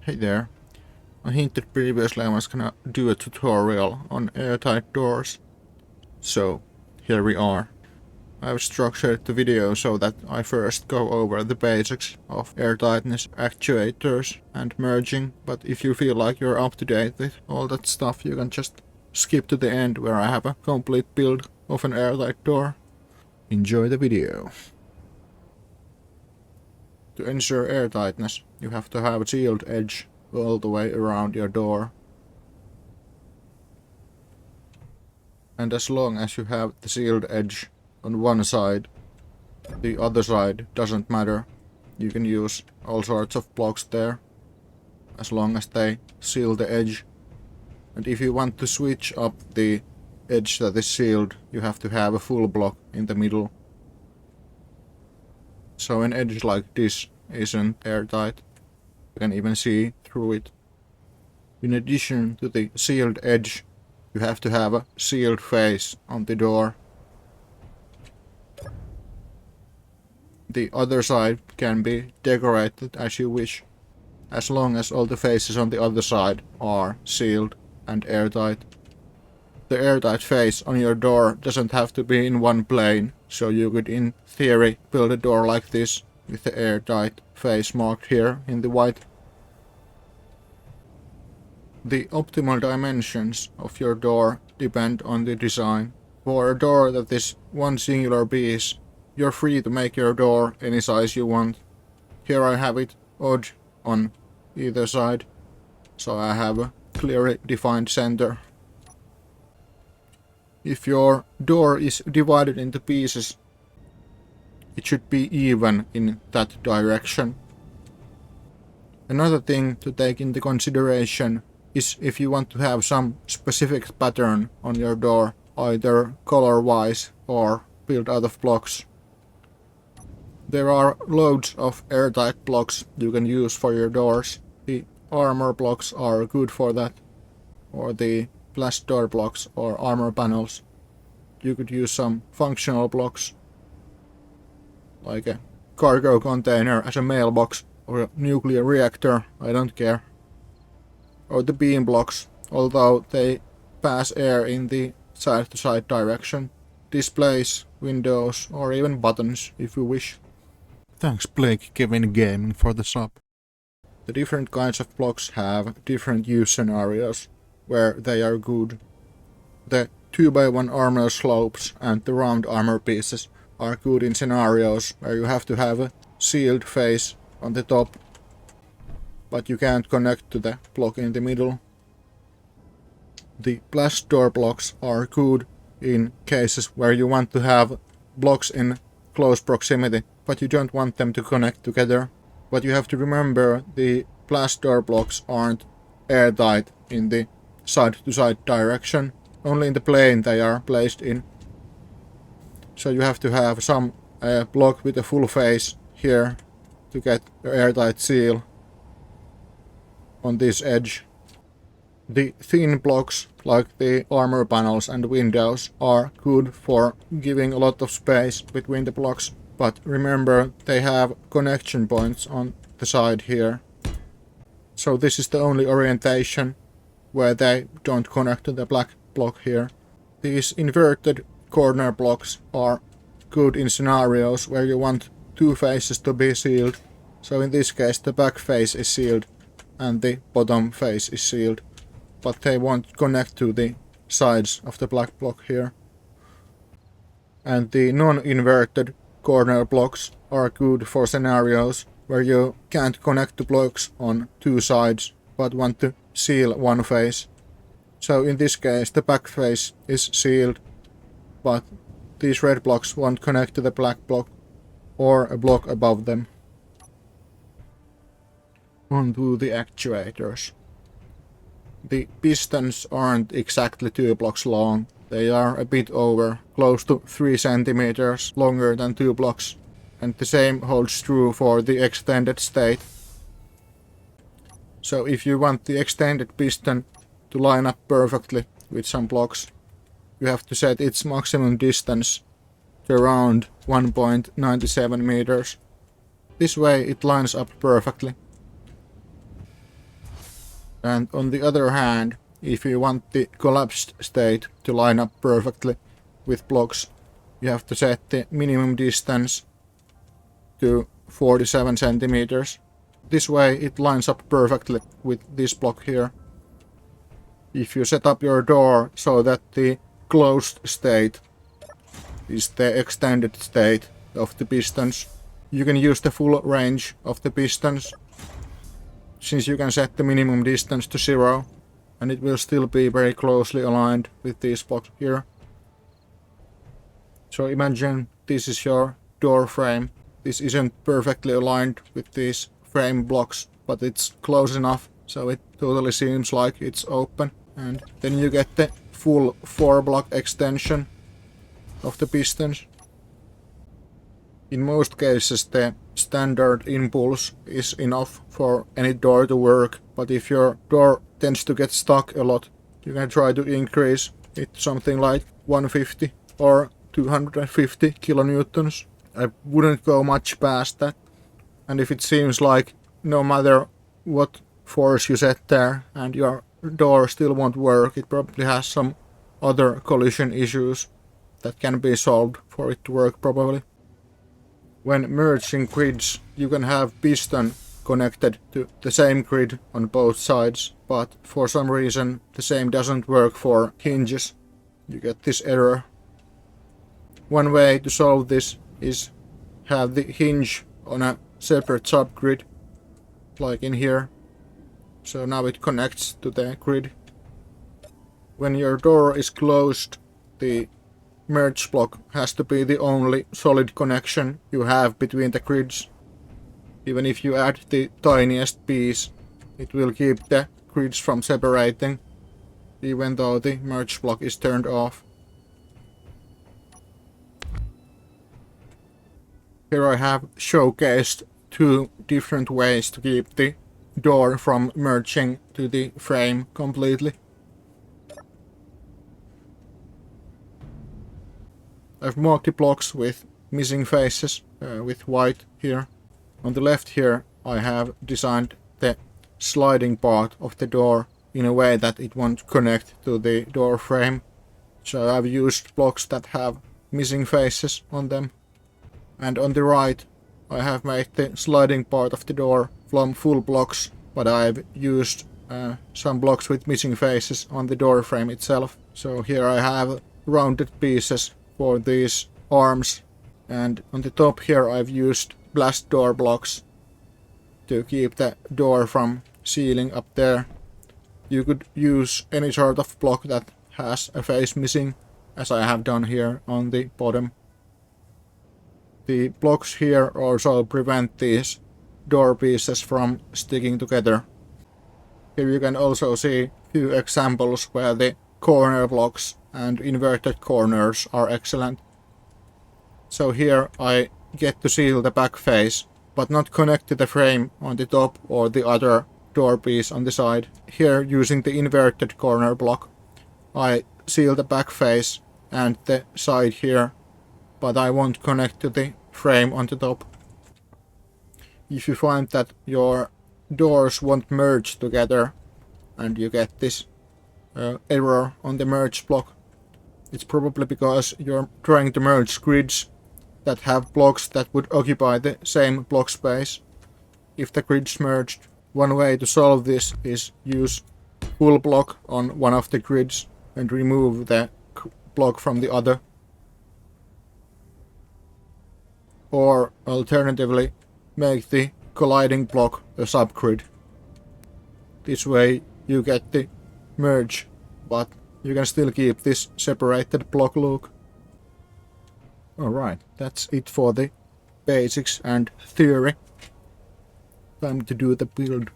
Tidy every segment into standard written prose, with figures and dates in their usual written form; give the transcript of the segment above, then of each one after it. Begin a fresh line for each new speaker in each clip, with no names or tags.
Hey there. I hinted previously I was gonna do a tutorial on airtight doors. So, here we are. I've structured the video so that I first go over the basics of airtightness, actuators and merging, but if you feel like you're up to date with all that stuff, you can just skip to the end where I have a complete build of an airtight door. Enjoy the video. To ensure airtightness, you have to have a sealed edge all the way around your door. And as long as you have the sealed edge on one side, the other side doesn't matter. You can use all sorts of blocks there, as long as they seal the edge. And if you want to switch up the edge that is sealed, you have to have a full block in the middle. So an edge like this isn't airtight. You can even see through it. In addition to the sealed edge, you have to have a sealed face on the door. The other side can be decorated as you wish, as long as all the faces on the other side are sealed and airtight. The airtight face on your door doesn't have to be in one plane, so you could in theory build a door like this with the airtight face marked here in the white. The optimal dimensions of your door depend on the design. For a door that is one singular piece, you're free to make your door any size you want. Here I have it odd on either side, so I have a clearly defined center. If your door is divided into pieces, it should be even in that direction. Another thing to take into consideration is if you want to have some specific pattern on your door, either color-wise or built out of blocks. There are loads of airtight blocks you can use for your doors. The armor blocks are good for that, or the blast door blocks or armor panels. You could use some functional blocks, like a cargo container as a mailbox or a nuclear reactor, I don't care. Or the beam blocks, although they pass air in the side-to-side direction. Displays, windows, or even buttons if you wish. Thanks Blake Kevin Gaming for the sub. The different kinds of blocks have different use scenarios where they are good. The 2x1 armor slopes and the round armor pieces are good in scenarios where you have to have a sealed face on the top, but you can't connect to the block in the middle. The blast door blocks are good in cases where you want to have blocks in close proximity, but you don't want them to connect together. But you have to remember the blast door blocks aren't airtight in the side-to-side direction. Only in the plane they are placed in. So you have to have some block with a full face here to get the airtight seal on this edge. The thin blocks, like the armor panels and windows, are good for giving a lot of space between the blocks, but remember they have connection points on the side here. So this is the only orientation where they don't connect to the black block here. These inverted corner blocks are good in scenarios where you want two faces to be sealed. So in this case the back face is sealed and the bottom face is sealed, but they won't connect to the sides of the black block here. And the non-inverted corner blocks are good for scenarios where you can't connect the blocks on two sides but want to seal one face. So in this case the back face is sealed, but these red blocks won't connect to the black block or a block above them. On to the actuators. The pistons aren't exactly 2 blocks long. They are a bit over, close to 3 centimeters longer than 2 blocks. And the same holds true for the extended state. So if you want the extended piston to line up perfectly with some blocks, you have to set its maximum distance to around 1.97 meters. This way it lines up perfectly. And on the other hand, if you want the collapsed state to line up perfectly with blocks, you have to set the minimum distance to 47 centimeters. This way it lines up perfectly with this block here. If you set up your door so that the closed state is the extended state of the pistons, you can use the full range of the pistons, since you can set the minimum distance to 0, and it will still be very closely aligned with these blocks here. So imagine this is your door frame. This isn't perfectly aligned with these frame blocks, but it's close enough so it totally seems like it's open. And then you get the full 4-block extension of the pistons. In most cases the standard impulse is enough for any door to work, but if your door tends to get stuck a lot, you can try to increase it to something like 150 or 250 kilonewtons. I wouldn't go much past that. And if it seems like no matter what force you set there and your door still won't work, it probably has some other collision issues that can be solved for it to work properly. When merging grids, you can have piston connected to the same grid on both sides, but for some reason the same doesn't work for hinges. You get this error. One way to solve this is have the hinge on a separate subgrid, like in here. So now it connects to the grid. When your door is closed, the merge block has to be the only solid connection you have between the grids. Even if you add the tiniest piece, it will keep the grids from separating, even though the merge block is turned off. Here I have showcased 2 different ways to keep the door from merging to the frame completely. I've marked the blocks with missing faces, with white here. On the left here I have designed the sliding part of the door in a way that it won't connect to the door frame. So I've used blocks that have missing faces on them. And on the right I have made the sliding part of the door from full blocks, but I've used some blocks with missing faces on the door frame itself. So here I have rounded pieces for these arms, and on the top here I've used blast door blocks to keep the door from sealing up there. You could use any sort of block that has a face missing, as I have done here on the bottom. The blocks here also prevent these door pieces from sticking together. Here you can also see few examples where the corner blocks and inverted corners are excellent. So here I get to seal the back face, but not connect to the frame on the top or the other door piece on the side. Here, using the inverted corner block, I seal the back face and the side here, but I won't connect to the frame on the top. If you find that your doors won't merge together and you get this error on the merge block, it's probably because you're trying to merge grids that have blocks that would occupy the same block space if the grids merged. One way to solve this is use full block on one of the grids and remove the block from the other. Or alternatively, make the colliding block a subgrid. This way you get the merge, but you can still keep this separated block look. Alright, that's it for the basics and theory. Time to do the build.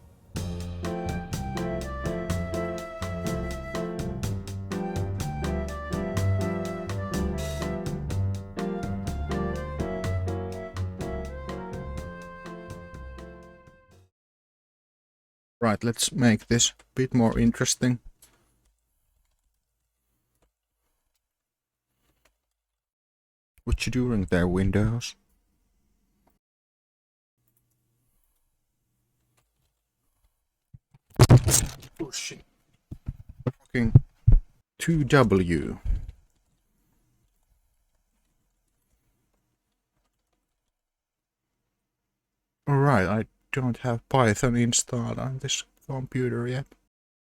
Right, let's make this a bit more interesting. What you doing there, Windows? pushing. Fucking 2W. Alright, I don't have Python installed on this computer yet.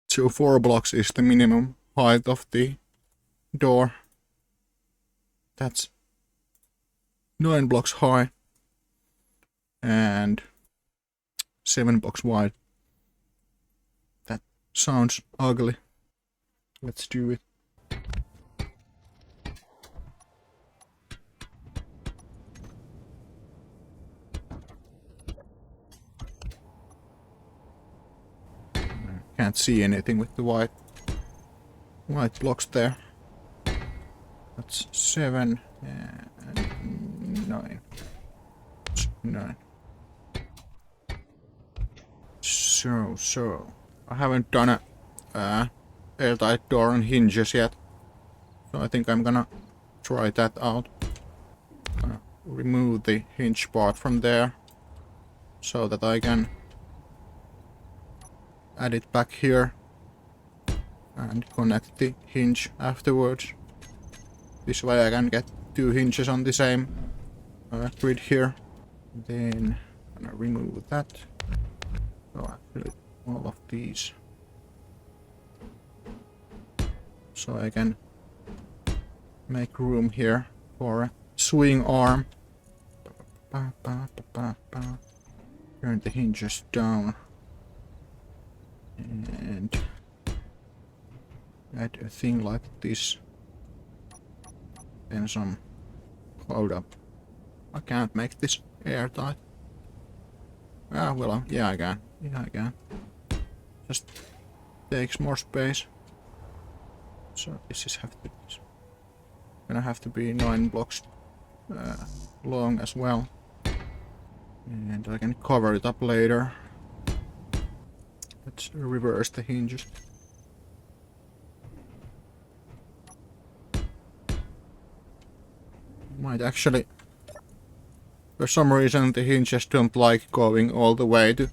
So 4 blocks is the minimum height of the door. That's 9 blocks high and 7 blocks wide. That sounds ugly. Let's do it. Can't see anything with the white blocks there. That's 7 and 9. 9. So I haven't done a airtight door and hinges yet, so I think I'm gonna try that out. Gonna remove the hinge part from there so that I can add it back here and connect the hinge afterwards. This way I can get 2 hinges on the same grid here. Then I'm gonna remove that. So actually all of these. So I can make room here for a swing arm. Turn the hinges down. And add a thing like this. Then some. Hold up. I can't make this airtight. Ah, well, yeah, I can. Yeah, I can. Just takes more space. So this is gonna have to be 9 blocks long as well. And I can cover it up later. Let's reverse the hinges. Might actually, for some reason the hinges don't like going all the way to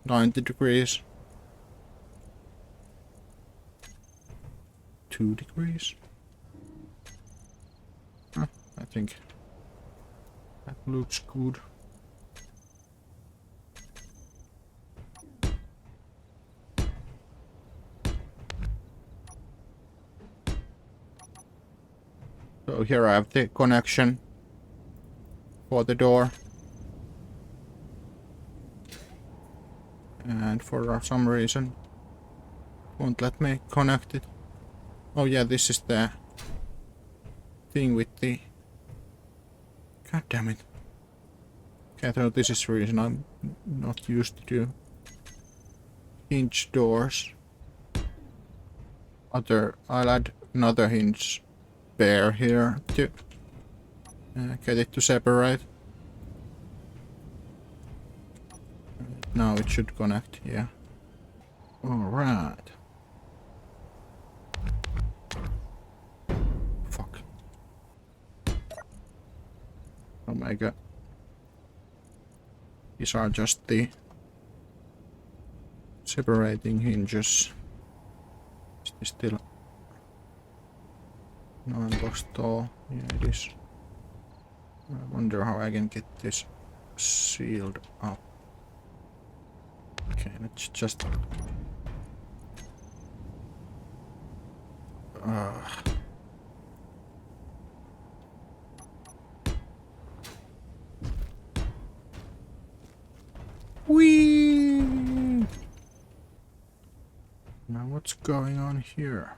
90 degrees. 2 degrees. I think that looks good. So here I have the connection for the door. And for some reason won't let me connect it. Oh yeah, this is the thing with the... God damn it. Okay, so this is the reason I'm not used to hinge doors. I'll add another hinge pair here to get it to separate. Now it should connect, yeah. Alright. Fuck. Oh my god. These are just the separating hinges. Is this still 9 blocks tall? Yeah, it is. I wonder how I can get this sealed up. Okay, let's just... Whee! Now what's going on here?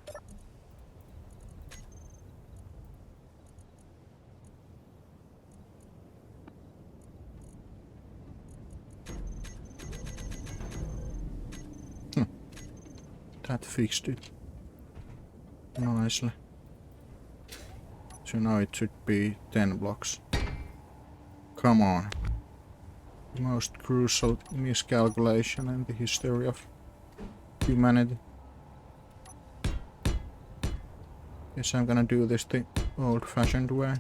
That fixed it nicely. So now it should be 10 blocks. Come on. Most crucial miscalculation in the history of humanity. Guess I'm gonna do this the old-fashioned way.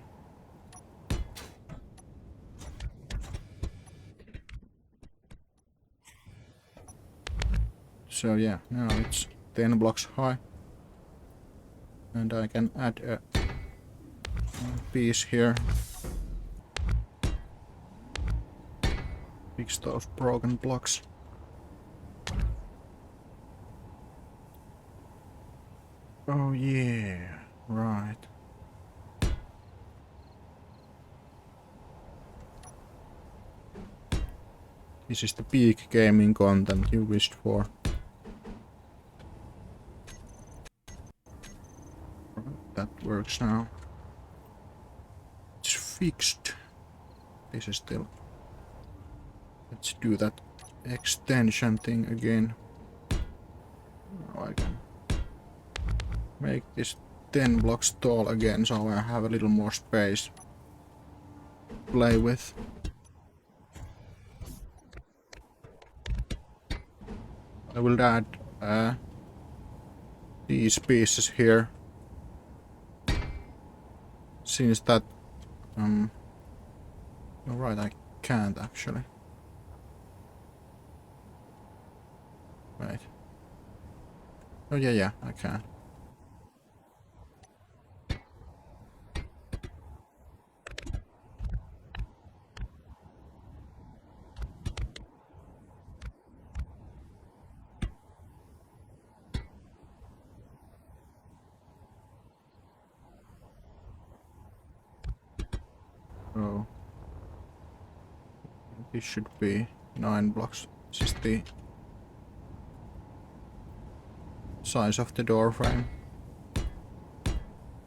So yeah, now it's 10 blocks high. And I can add a piece here. Fix those broken blocks. Oh yeah, right. This is the peak gaming content you wished for. That works now. It's fixed. This is still... Let's do that extension thing again. Now I can make this 10 blocks tall again, so I have a little more space to play with. I will add these pieces here, since that alright, I can't actually. Wait. Oh yeah, I can. Oh. This should be 9 blocks. This is the size of the door frame.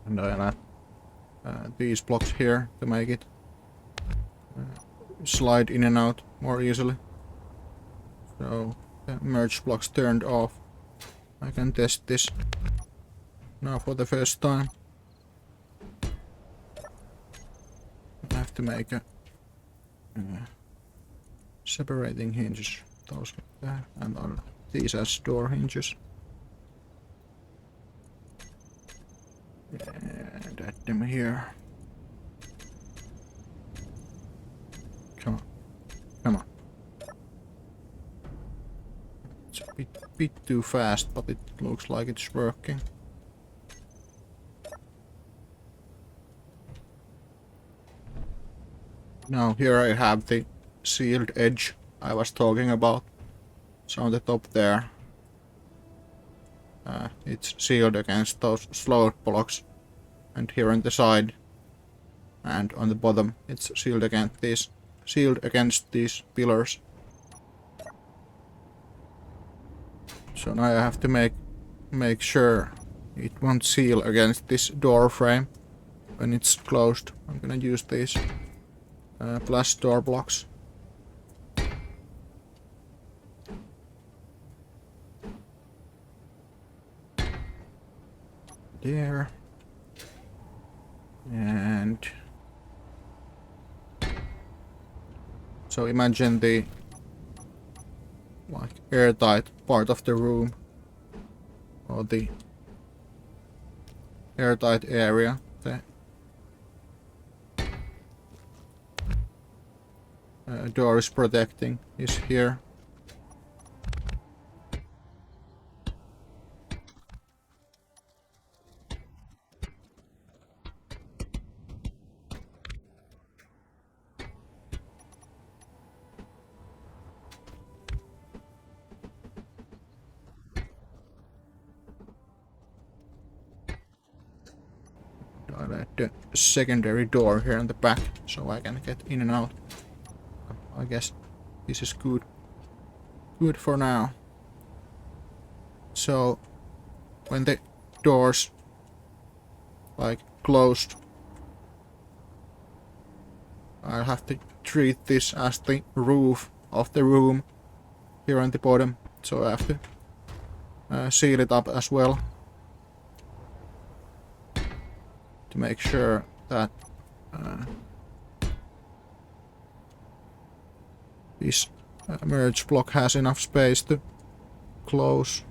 And I'll add these blocks here to make it slide in and out more easily. So the merge blocks turned off. I can test this now for the first time. I have to make a separating hinges, those like that, and these as door hinges. And add them here. Come on. It's a bit too fast, but it looks like it's working. Now here I have the sealed edge I was talking about. So on the top there, it's sealed against those slowed blocks, and here on the side and on the bottom it's sealed against these pillars. So now I have to make sure it won't seal against this door frame when it's closed. I'm gonna use these plus door blocks. There. And so imagine the airtight part of the room, or the airtight area. The door is protecting is here. I'll add the secondary door here in the back so I can get in and out. I guess this is good for now. So when the doors like closed, I'll have to treat this as the roof of the room here on the bottom, so I have to seal it up as well to make sure that this merge block has enough space to close.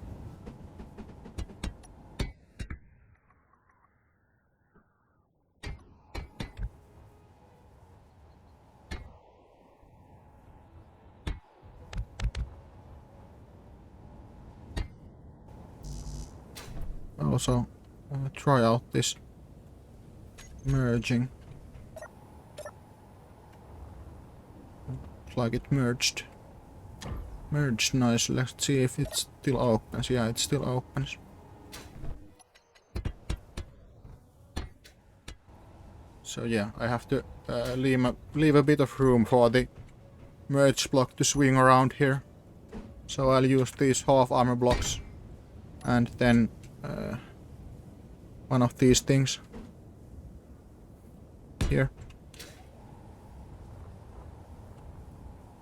also try out this merging. Looks like it merged. Merged nicely. Let's see if it still opens. Yeah, it still opens. So yeah, I have to leave a bit of room for the merge block to swing around here. So I'll use these half armor blocks and then one of these things here.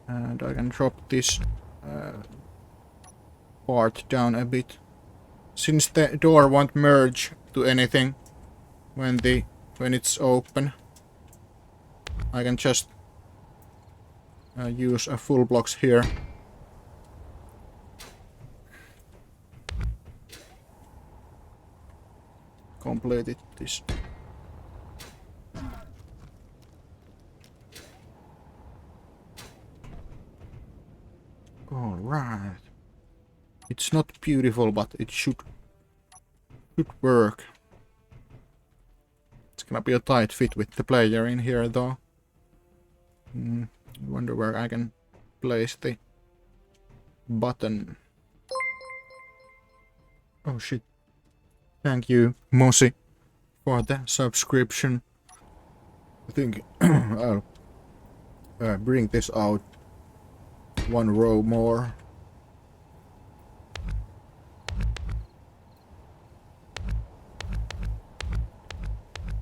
And I can drop this part down a bit. Since the door won't merge to anything when it's open, I can just use a full blocks here. Completed this. Alright. It's not beautiful, but it should work. It's gonna be a tight fit with the player in here though. I wonder where I can place the button. Oh shit. Thank you, Mosi, for the subscription. I think I'll bring this out one row more.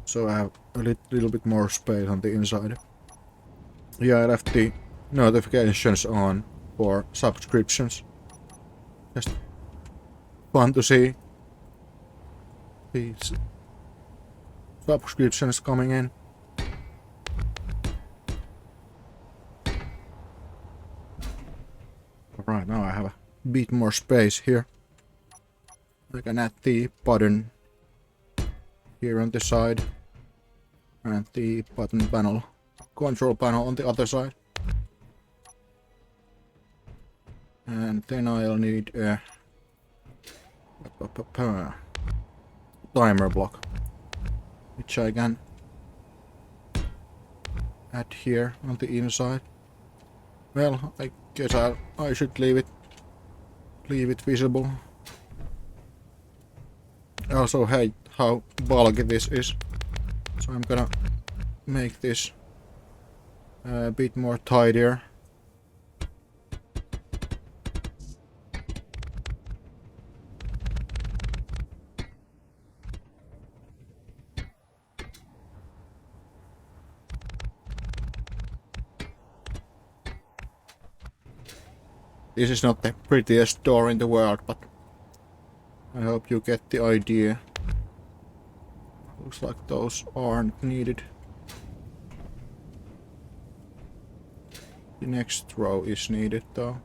So I have a little bit more space on the inside. Yeah, I left the notifications on for subscriptions. Just fun to see these subscriptions coming in. Alright, now I have a bit more space here. I can add the button here on the side and the button panel, control panel on the other side. And then I'll need a timer block, which I can add here on the inside. Well, I guess I should leave it visible. I also hate how bulky this is, so I'm gonna make this a bit more tidier. This is not the prettiest door in the world, but I hope you get the idea. Looks like those aren't needed. The next row is needed though.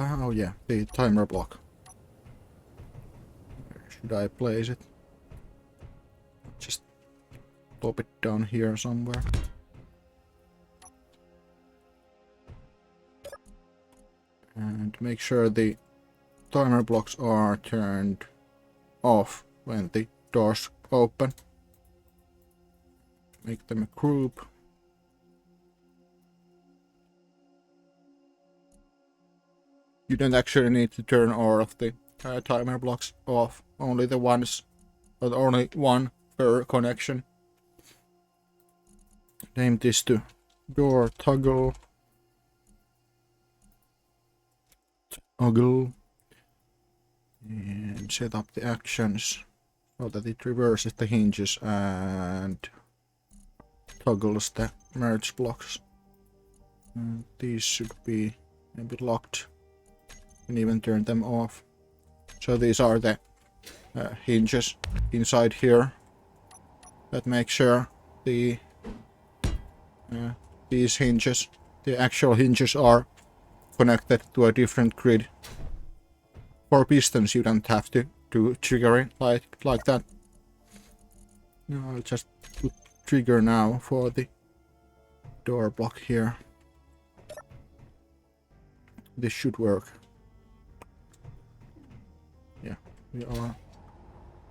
Oh yeah, the timer block. Where should I place it? Just pop it down here somewhere. And make sure the timer blocks are turned off when the doors open. Make them a group. You don't actually need to turn all of the timer blocks off, only the ones, but only one per connection. Name this to door toggle. And set up the actions so that it reverses the hinges and toggles the merge blocks. And these should be a bit locked. You can even turn them off. So these are the hinges inside here that make sure the these hinges, the actual hinges, are connected to a different grid. For pistons you don't have to trigger it like that. No, I'll just put trigger now for the door block here. this should work. Yeah, we are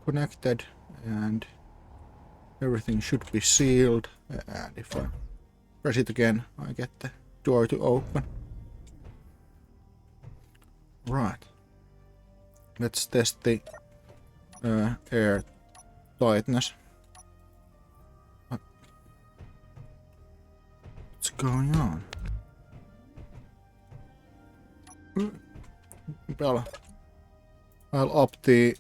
connected and everything should be sealed, and if I press it again I get the door to open. Right, let's test the airtightness. What's going on? Well, I'll up the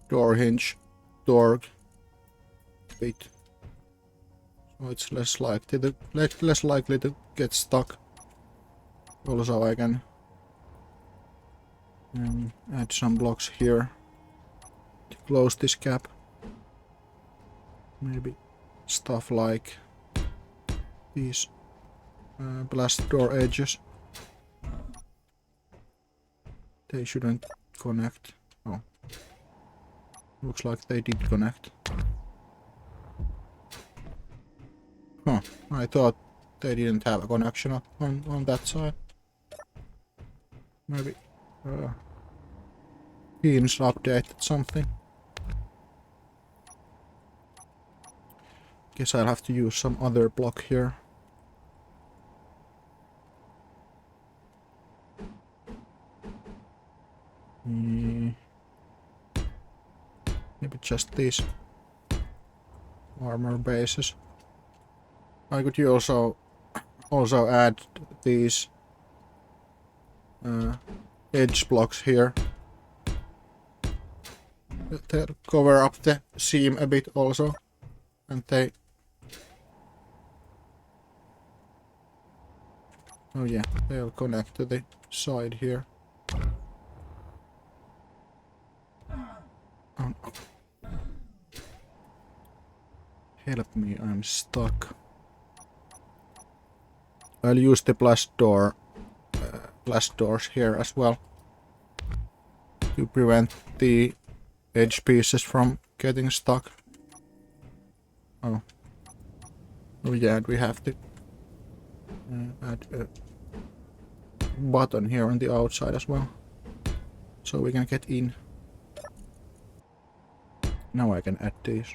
door hinge torque a bit, so it's less likely to get stuck. Also, I can add some blocks here to close this gap. Maybe stuff like these blast door edges. They shouldn't connect. Oh, looks like they did connect. Huh, I thought they didn't have a connection on that side. Maybe Hinged updated something. Guess I'll have to use some other block here. Maybe just these armor bases. I could also add these edge blocks here. They cover up the seam a bit also, and they... Oh yeah, they'll connect to the side here. Oh. Help me, I'm stuck. I'll use the blast doors here as well to prevent the edge pieces from getting stuck. Oh yeah, and we have to add a button here on the outside as well, so we can get in. Now I can add these.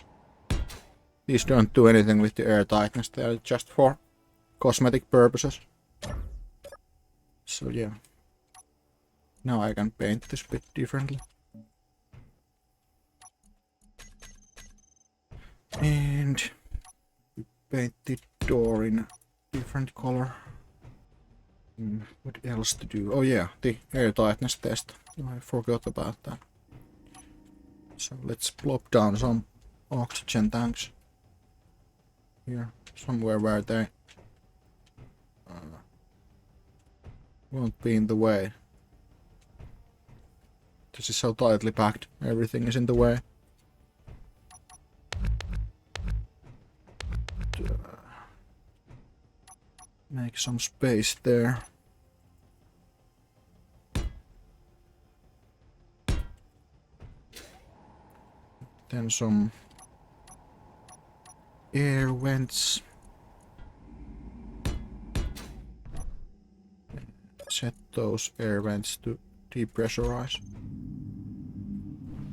These don't do anything with the airtightness, they are just for cosmetic purposes. So yeah. Now I can paint this bit differently. And we paint the door in a different color. What else to do? Oh yeah, the airtightness test. I forgot about that. So let's plop down some oxygen tanks here, somewhere where they won't be in the way. This is so tightly packed, everything is in the way. Make some space there. Then some air vents. Set those air vents to depressurize.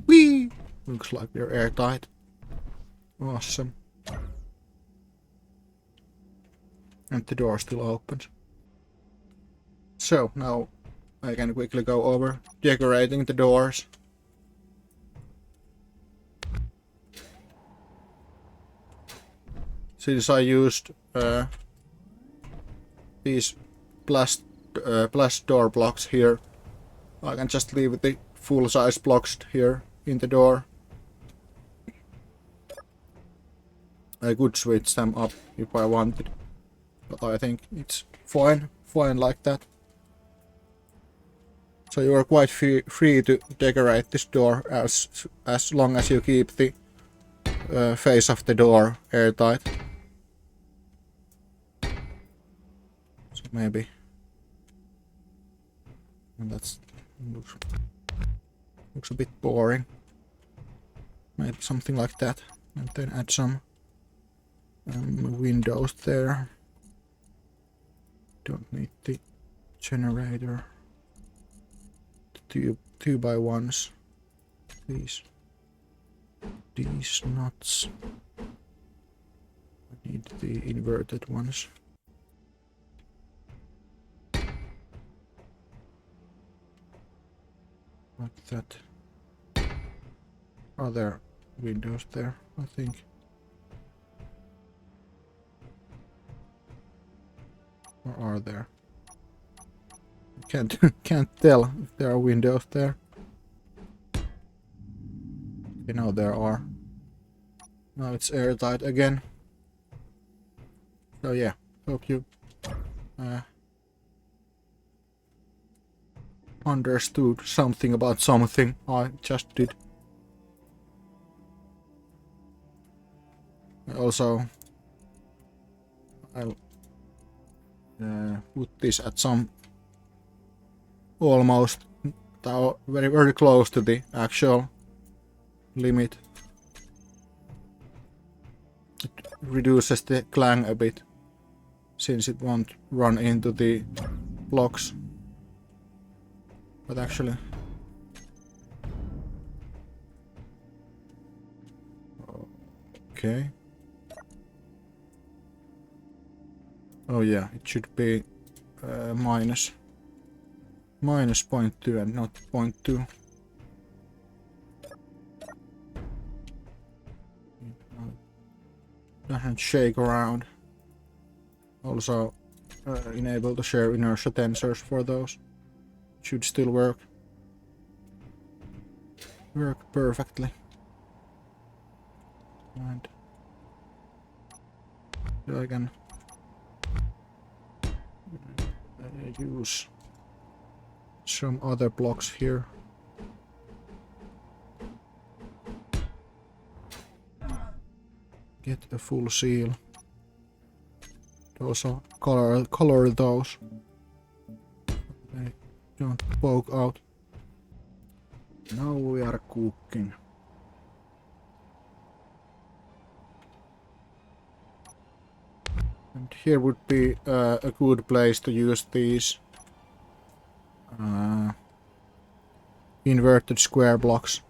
Whee! Looks like we're airtight. Awesome. And the door still opens. So now I can quickly go over decorating the doors. Since I used these blast door blocks here, I can just leave the full size blocks here in the door. I could switch them up if I wanted, but I think it's fine like that. So you are quite free to decorate this door as long as you keep the face of the door airtight. So maybe, and that's looks a bit boring. Maybe something like that, and then add some windows there. Don't need the generator. The 2x1s. These nuts. I need the inverted ones. Like that. Are there windows there? I think. Or are there? Can't tell if there are windows there. You know there are. Now it's airtight again. So yeah, hope you understood something about something I just did. Also, I'll put this at some almost very close to the actual limit. It reduces the clang a bit, since it won't run into the blocks. But actually, okay. Oh yeah, it should be minus 0.2 and not 0.2. Doesn't shake around. Also enable to share inertia tensors for those. Should still work perfectly. And so I can use some other blocks here. Get a full seal. Also color those. They don't poke out. Now we are cooking. And here would be a good place to use these inverted square blocks.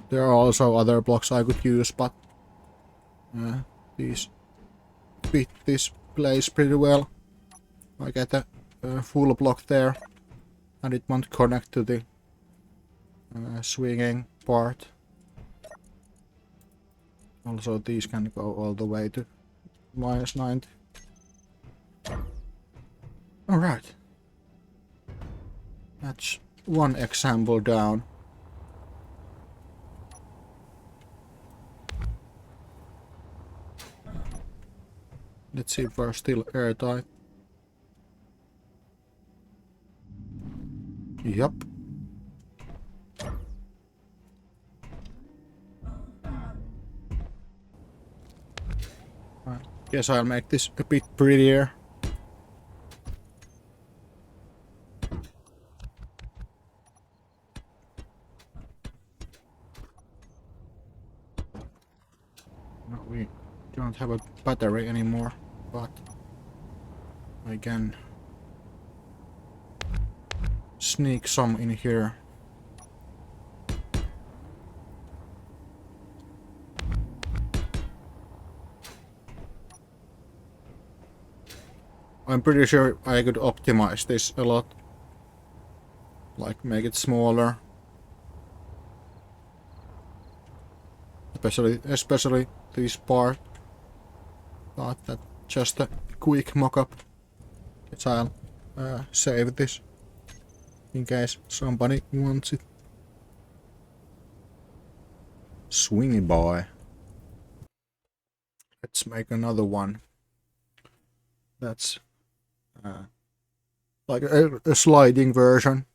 There are also other blocks I could use, but these fit this place pretty well. I get a full block there, and it won't connect to the swinging part. Also, these can go all the way to -90. Alright. That's one example down. Let's see if we're still airtight. Yup. I guess I'll make this a bit prettier. No, we don't have a battery anymore, but I can sneak some in here. I'm pretty sure I could optimize this a lot. Like make it smaller. Especially this part. But that's just a quick mock-up. I'll save this in case somebody wants it. Swingy boy. Let's make another one. That's like a sliding version,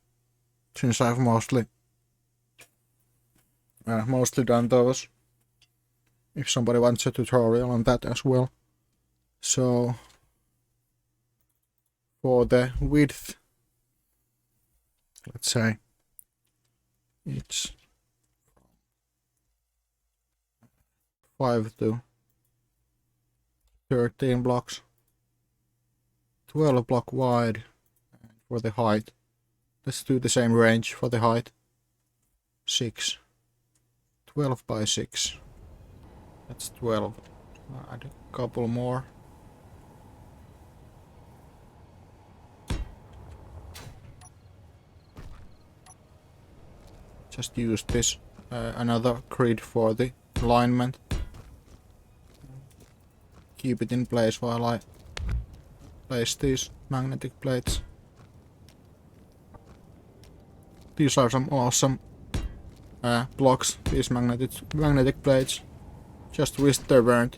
since I've mostly done those. If somebody wants a tutorial on that as well. So for the width, let's say it's 5 to 13 blocks. 12 block wide for the height. Let's do the same range for the height. 6. 12 by 6. That's 12. Add a couple more. Just use this another grid for the alignment. Keep it in place while I place these magnetic plates. These are some awesome blocks, these magnetic plates. Just wish there weren't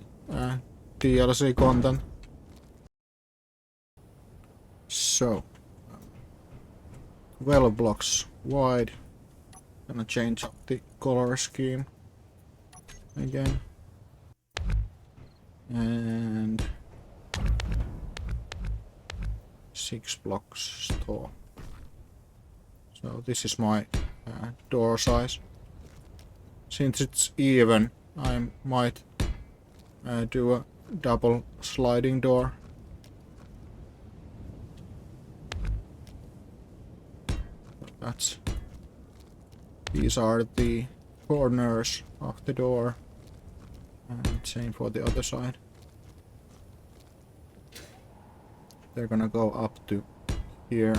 DLC content. So, 12 blocks wide. Gonna change up the color scheme again. And 6 blocks tall. So this is my door size. Since it's even, I might do a double sliding door. These are the corners of the door, and same for the other side. They're gonna go up to here.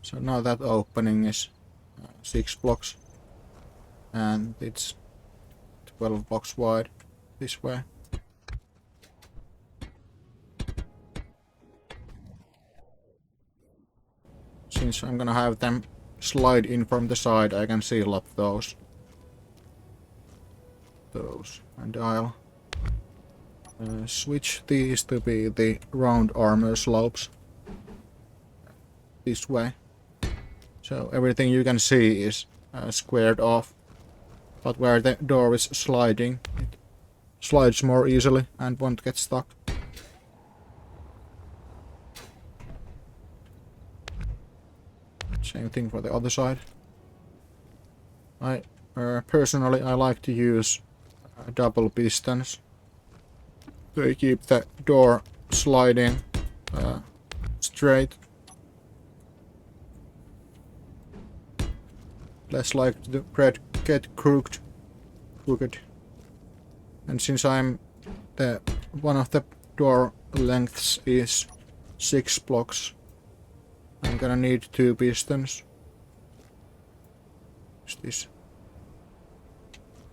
So now that opening is 6 blocks, and it's 12 blocks wide this way. Since I'm gonna have them slide in from the side, I can seal up those. And I'll switch these to be the round armor slopes this way. So everything you can see is squared off, but where the door is sliding, it slides more easily and won't get stuck. Same thing for the other side. Personally, I like to use double pistons. They keep the door sliding straight. Less like the bread get crooked. And since one of the door lengths is 6 blocks, I'm gonna need 2 pistons. This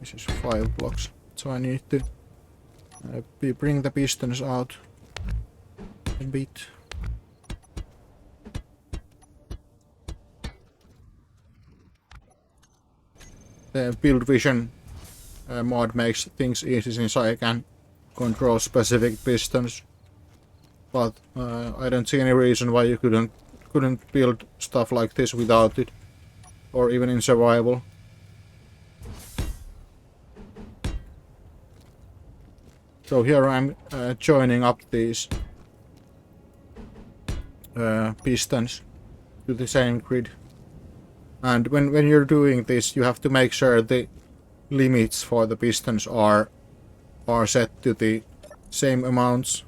is 5 blocks, so I need to bring the pistons out a bit. The build vision mod makes things easy since I can control specific pistons, but I don't see any reason why you couldn't build stuff like this without it, or even in survival. So here I'm joining up these pistons to the same grid, and when you're doing this, you have to make sure the limits for the pistons are set to the same amounts,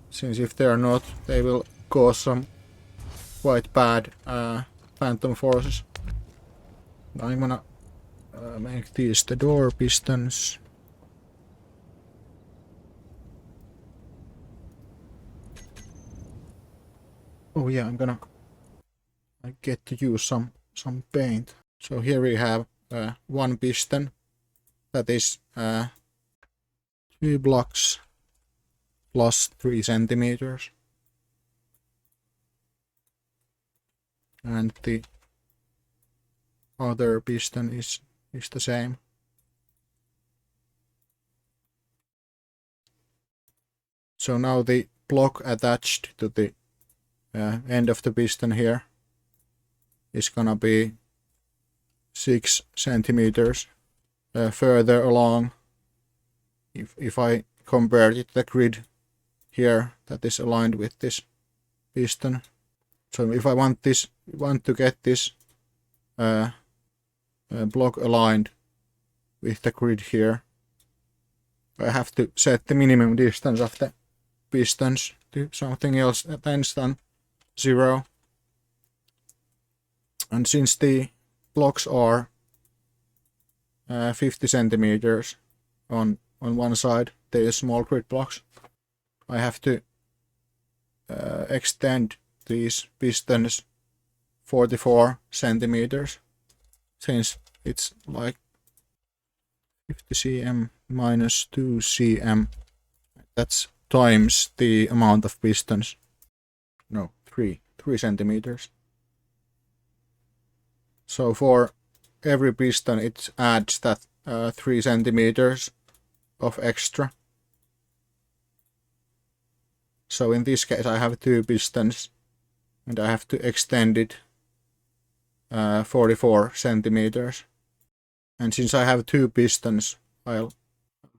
since if they are not, they will cause some quite bad phantom forces. I'm gonna make these the door pistons. Oh yeah, I'm gonna get to use some paint. So here we have 1 piston that is 2 blocks plus 3 centimeters. And the other piston is the same. So now the block attached to the end of the piston here is gonna be 6 centimeters further along. If I compare it to the grid here that is aligned with this piston. So if I want to get this block aligned with the grid here, I have to set the minimum distance of the pistons to something else than 0. And since the blocks are 50 centimeters on one side, they are small grid blocks, I have to extend these pistons 44 centimeters, since it's like 50 cm minus 2 cm. That's times the amount of pistons. No, 3 centimeters. So for every piston it adds that 3 centimeters of extra. So in this case I have 2 pistons and I have to extend it 44 centimeters. And since I have 2 pistons, I'll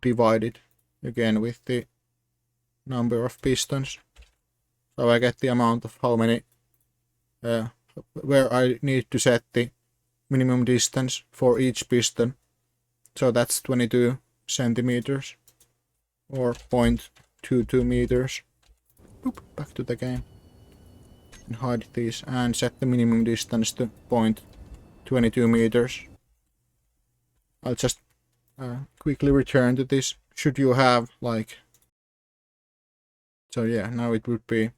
divide it again with the number of pistons. So I get the amount of how many, where I need to set the minimum distance for each piston. So that's 22 centimeters or 0.22 meters. Boop, back to the game. And hide these and set the minimum distance to 0.22 meters. I'll just quickly return to this. Should you have like... So yeah, now it would be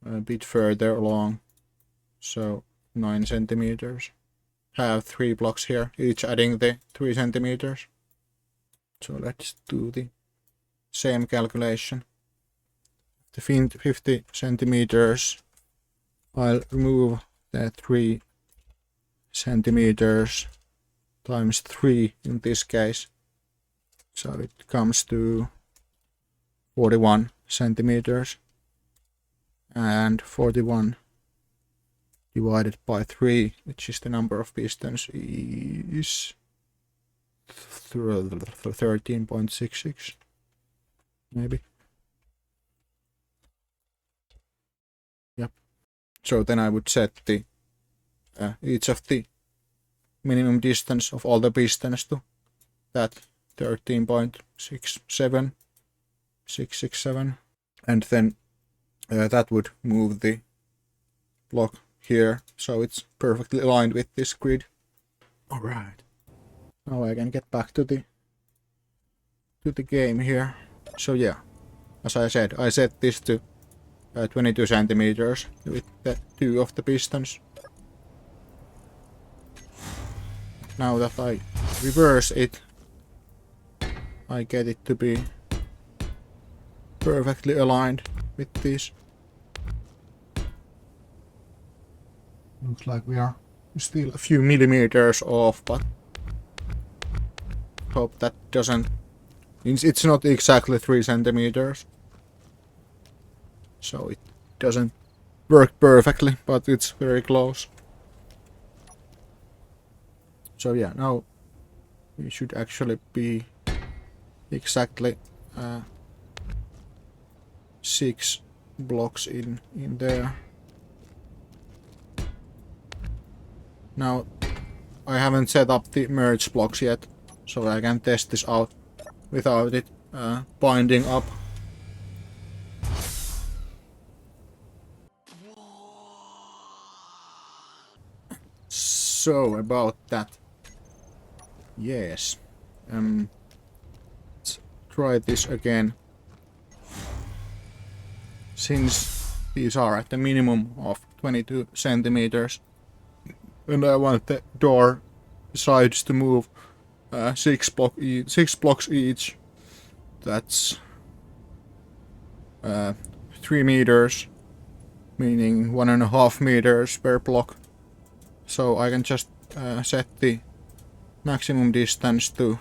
a bit further along. So 9 centimeters. Have 3 blocks here, each adding the 3 centimeters. So let's do the same calculation. The 50 centimeters, I'll remove the 3 centimeters times 3 in this case. So it comes to 41 centimeters. And 41 divided by 3, which is the number of pistons, is 13.66 maybe. Yep. So then I would set the each of the minimum distance of all the pistons to that 13.667, and then that would move the block here, so it's perfectly aligned with this grid. Alright. Now I can get back to the game here. So yeah, as I said, I set this to 22 centimeters with the 2 of the pistons. Now that I reverse it, I get it to be perfectly aligned with these. Looks like we are still a few millimeters off, but hope that doesn't... It's not exactly 3 centimeters. So it doesn't work perfectly, but it's very close. So yeah, now we should actually be exactly 6 blocks in there. Now I haven't set up the merge blocks yet, so I can test this out without it binding up. So about that. Yes. Let's try this again. Since these are at the minimum of 22 centimeters, and I want the door sides to move 6 blocks each. That's 3 meters, meaning 1.5 meters per block. So I can just set the maximum distance to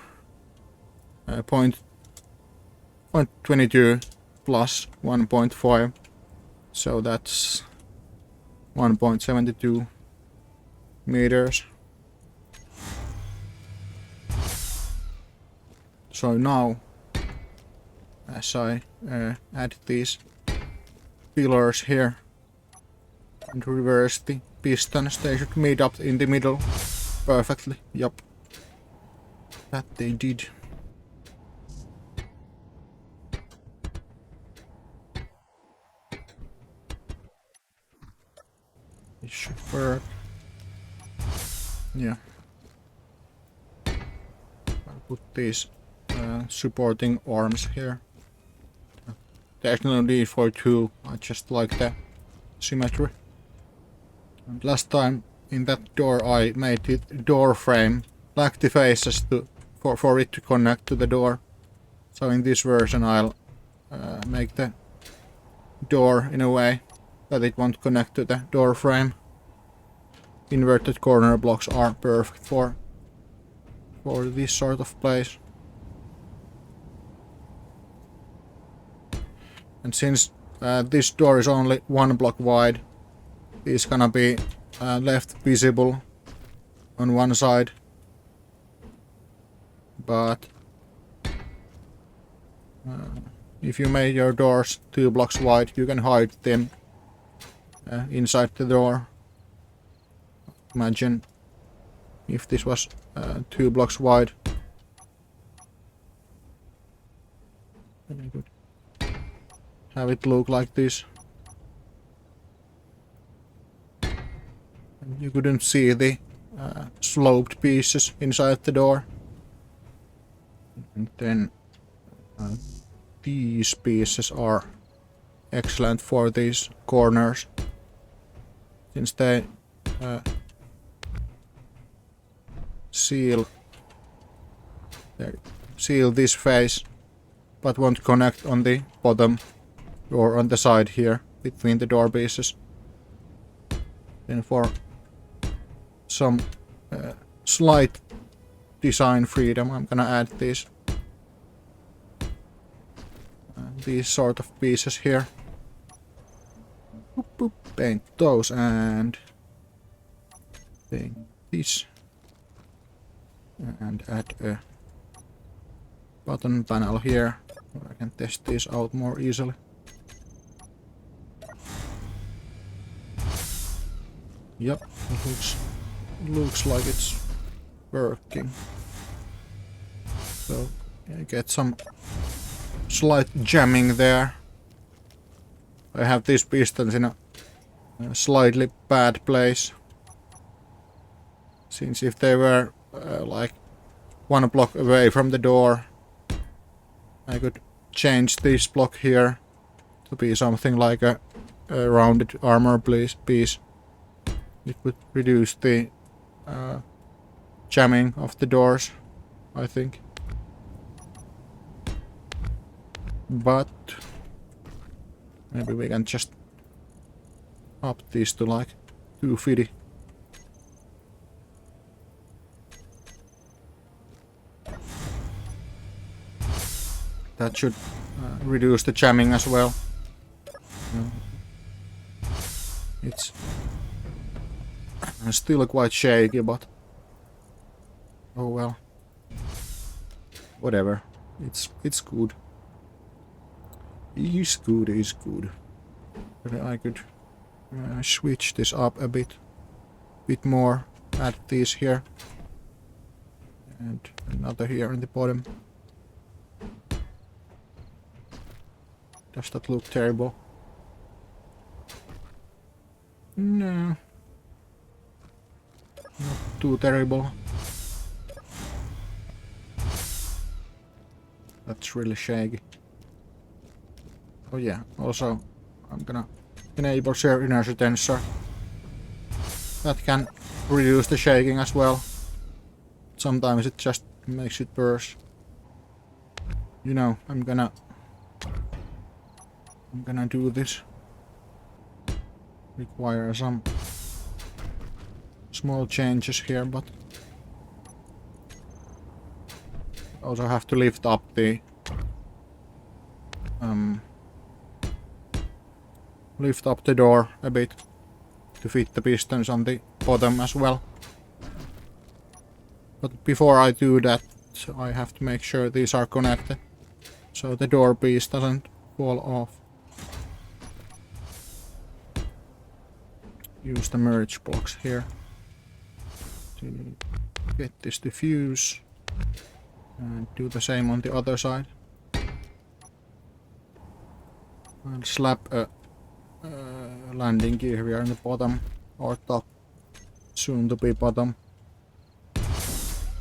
0.22 plus 1.5. So that's 1.72 meters. So now, as I add these pillars here and reverse the pistons, they should meet up in the middle perfectly. Yup. That they did. It should work. Yeah. I'll put these supporting arms here. There's no need for two, I just like the symmetry. And last time in that door I made the door frame like the faces for it to connect to the door. So in this version I'll make the door in a way that it won't connect to the door frame. Inverted corner blocks are perfect for this sort of place. And since this door is only 1 block wide, it's gonna be left visible on one side. But if you made your doors 2 blocks wide, you can hide them inside the door. Imagine if this was 2 blocks wide. Very good. Have it look like this. And you couldn't see the sloped pieces inside the door. And then these pieces are excellent for these corners, since they seal this face, but won't connect on the bottom or on the side here between the door pieces. Then for some slight design freedom, I'm gonna add these sort of pieces here. Boop, boop, paint those and paint this. And add a button panel here, where I can test these out more easily. Yep, it looks like it's working. So I get some slight jamming there. I have these pistons in a slightly bad place, since if they were like 1 block away from the door, I could change this block here to be something like a rounded armor piece. It would reduce the jamming of the doors, I think. But maybe we can just up these to like 250. That should reduce the jamming as well. It's still quite shaky, but oh well. Whatever. It's good. Is good. But I could switch this up a bit more. Add these here and another here in the bottom. Does that look terrible? No. Not too terrible. That's really shaky. Oh yeah, also I'm gonna enable share inertia tensor. That can reduce the shaking as well. Sometimes it just makes it worse. You know, I'm gonna do this. Require some small changes here, but also have to lift up the door a bit to fit the pistons on the bottom as well. But before I do that, I have to make sure these are connected, so the door piece doesn't fall off. Use the merge blocks here to get this to fuse. And do the same on the other side. And slap a landing gear here in the bottom or top, soon to be bottom.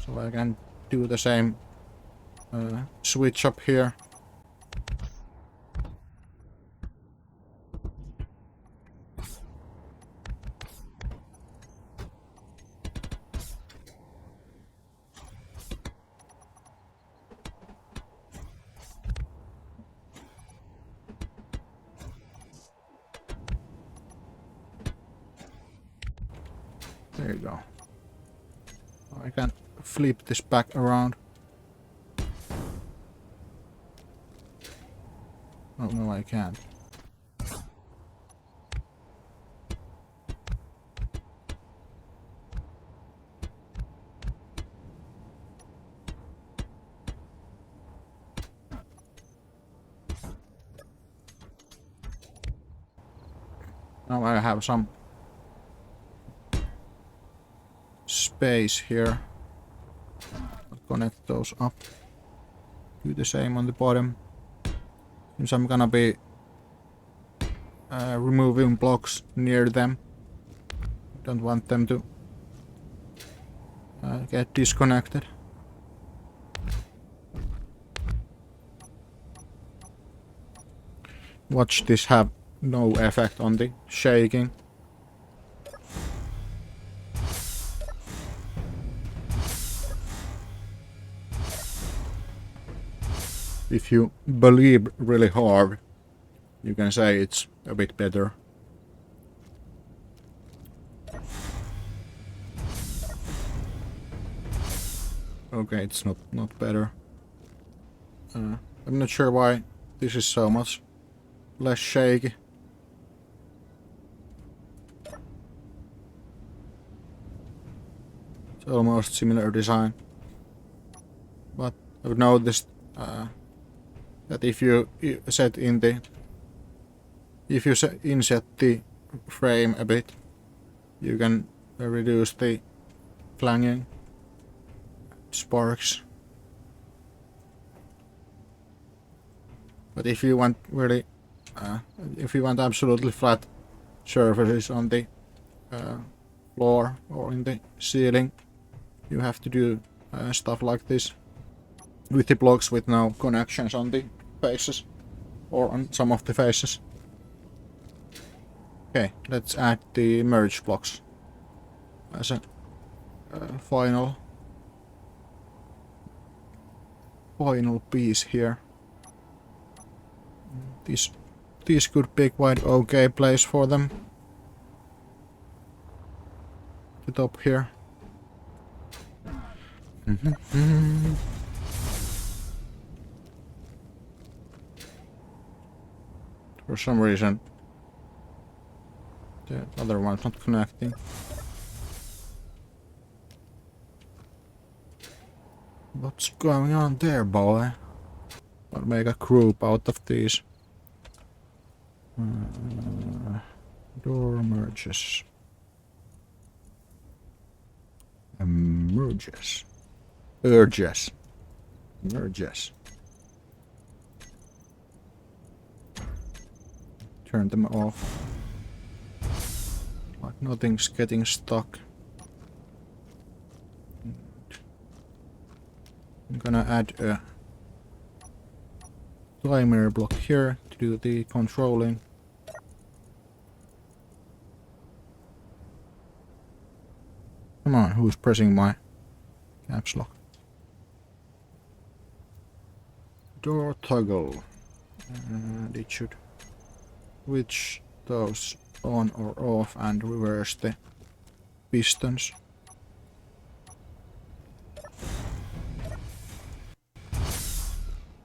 So I can do the same switch up here. There you go. I can flip this back around. Oh no, I can't. Now I have some space here. I'll connect those up. Do the same on the bottom. Since I'm gonna be removing blocks near them. Don't want them to get disconnected. Watch this have no effect on the shaking. If you believe really hard, you can say it's a bit better. Okay, it's not better. I'm not sure why this is so much less shaky. It's almost similar design. But I've noticed that if you set in the inset the frame a bit, you can reduce the clanging sparks. But if you want really if you want absolutely flat surfaces on the floor or in the ceiling, you have to do stuff like this with the blocks with no connections on the faces or on some of the faces. Okay, let's add the merge blocks as a final piece here. This could be quite okay place for them. The top here. For some reason the other one's not connecting. What's going on there, boy? I'll make a group out of these. Door merges. Merges. Urges. Merges. Turn them off. Like nothing's getting stuck. I'm gonna add a timer block here to do the controlling. Come on, who's pressing my caps lock? Door toggle. And it should switch those on or off and reverse the pistons.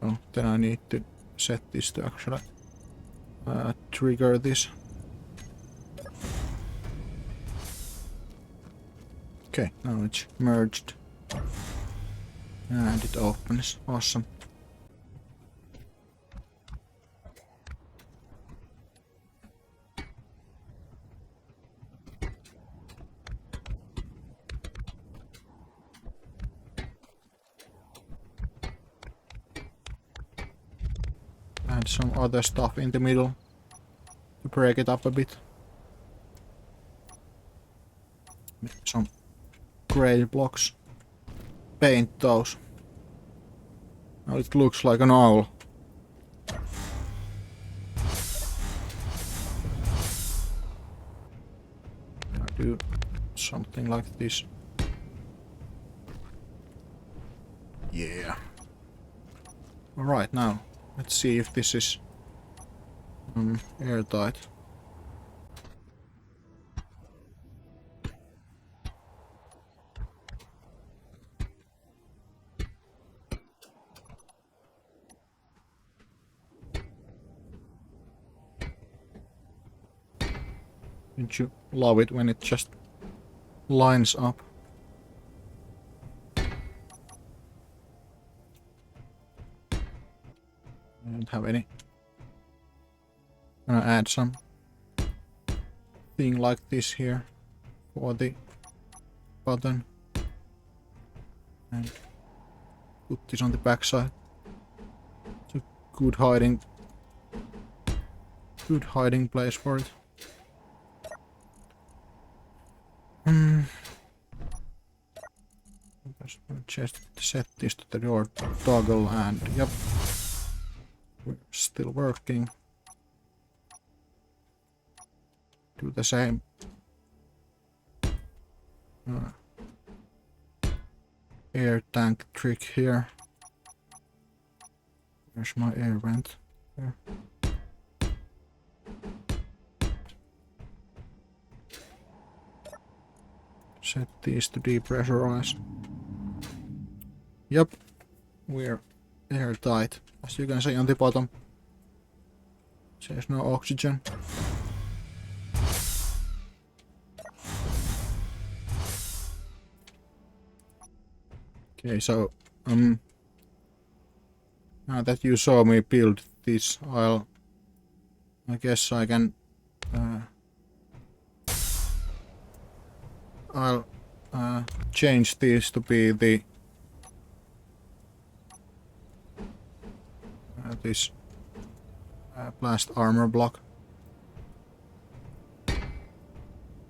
Oh, then I need to set this to actually trigger this. Okay, now it's merged. And it opens. Awesome. And some other stuff in the middle to break it up a bit. Some gray blocks. Paint those. Now it looks like an owl. I'll do something like this. Yeah. Alright, now let's see if this is airtight. Don't you love it when it just lines up? I don't have any. I'm gonna add some thing like this here for the button and put this on the back side. It's a good hiding place for it. Just set this to the door toggle and yep, we're still working. Do the same. Air tank trick here. Where's my air vent? There. Set these to depressurize. Yep, we're airtight. As you can see on the bottom, there's no oxygen. Okay, so now that you saw me build this, I guess I can I'll change this to be the this blast armor block,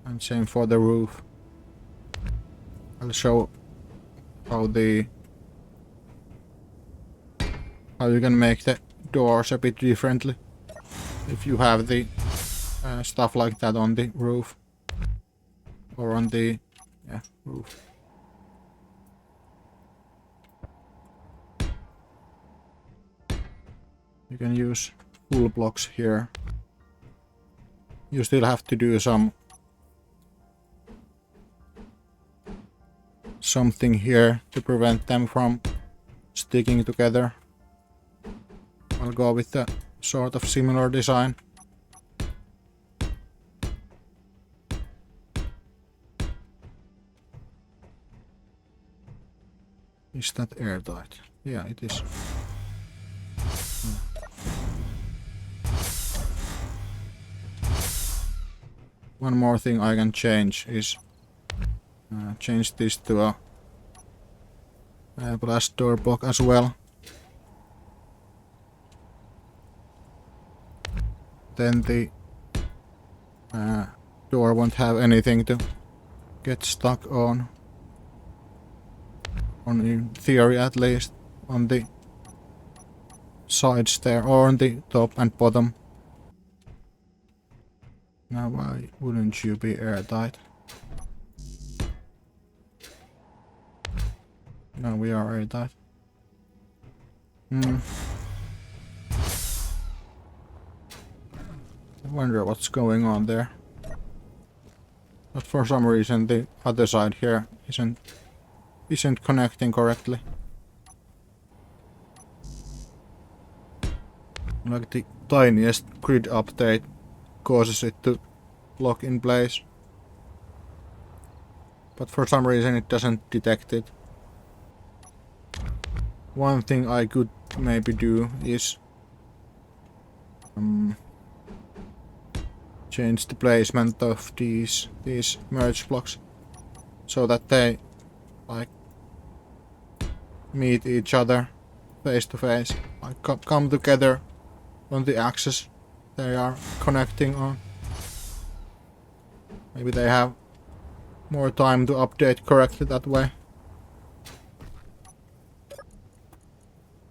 and same for the roof. I'll show how you can make the doors a bit differently if you have the stuff like that on the roof or on the roof. You can use full blocks here. You still have to do something here to prevent them from sticking together. I'll go with the sort of similar design. Is that airtight? Yeah, it is. One more thing I can change is change this to a blast door block as well. Then the door won't have anything to get stuck on in theory at least, on the sides there, or on the top and bottom. Now why wouldn't you be airtight? No, we are airtight. I wonder what's going on there. But for some reason the other side here isn't connecting correctly. Like the tiniest grid update causes it to lock in place. But for some reason it doesn't detect it. One thing I could maybe do is change the placement of these merge blocks so that they like meet each other face to face, like come together on the axis they are connecting on. Maybe they have more time to update correctly that way.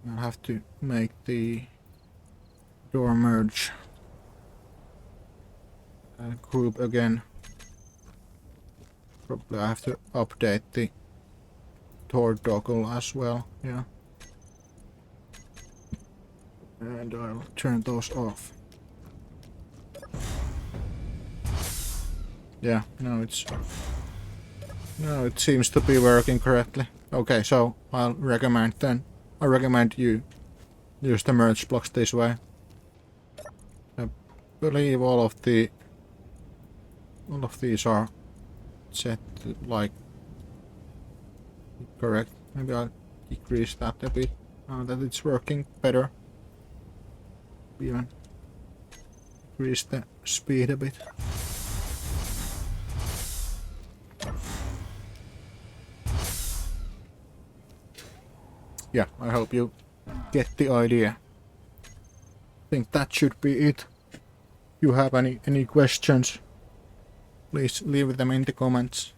I'll have to make the door merge group again. Probably I have to update the door toggle as well, yeah. And I'll turn those off. Yeah, now it seems to be working correctly. Okay, so I recommend you use the merge blocks this way. I believe all of these are set to, like, correct. Maybe I'll decrease that a bit now that it's working better. Even increase the speed a bit. Yeah, I hope you get the idea. I think that should be it. If you have any questions, please leave them in the comments.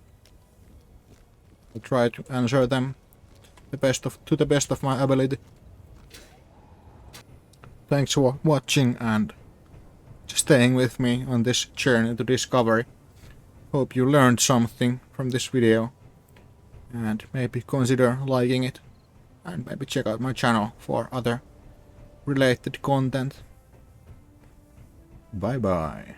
I'll try to answer them to the best of my ability. Thanks for watching and staying with me on this journey to discovery. Hope you learned something from this video and maybe consider liking it and maybe check out my channel for other related content. Bye bye.